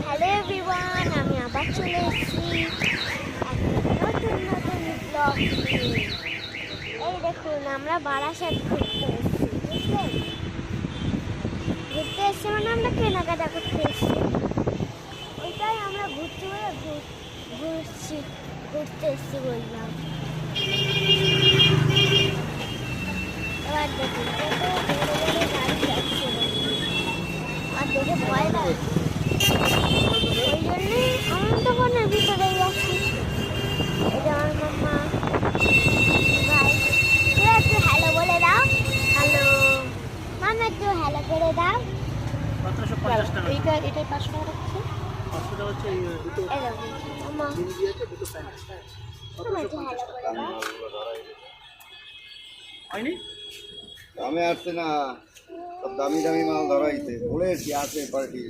Hello everyone, আমি আবার চলে এসেছি নতুন নতুন ব্লগ নিয়ে। এই দেখুন, আমরা বারাসাত ঘুরতে এসেছি, বুঝলেন? ঘুরতে এসেছি মানে আমরা কেনাকাটা করতে এসেছি, ওইটাই আমরা ঘুরতে এসেছি বললাম। এবার দেখুন কত বড় বড় গাড়ি যাচ্ছে, আর দেখে ভয় লাগছে। ওই জন্যই আমি তো ফোনের ভিতরে যাচ্ছি। এই যে আমার মাম্মা, ভাই, তুই একটু হ্যালো বলে দাও। হ্যালো মাম্মা, একটু হ্যালো করে দাও। 1750 টাকা। এটাই 500 টাকা রাখছি। 500 টাকা হচ্ছে এই দুটো এই দেখো মাম্মা, গেঞ্জি আছে, দুটো প্যান্ট। তুমি একটু হ্যালো করে দাও। হয়নি? দামে আসছে না, সব দামি দামি মাল ধরাইছে, বলেছি আছে পার্টি।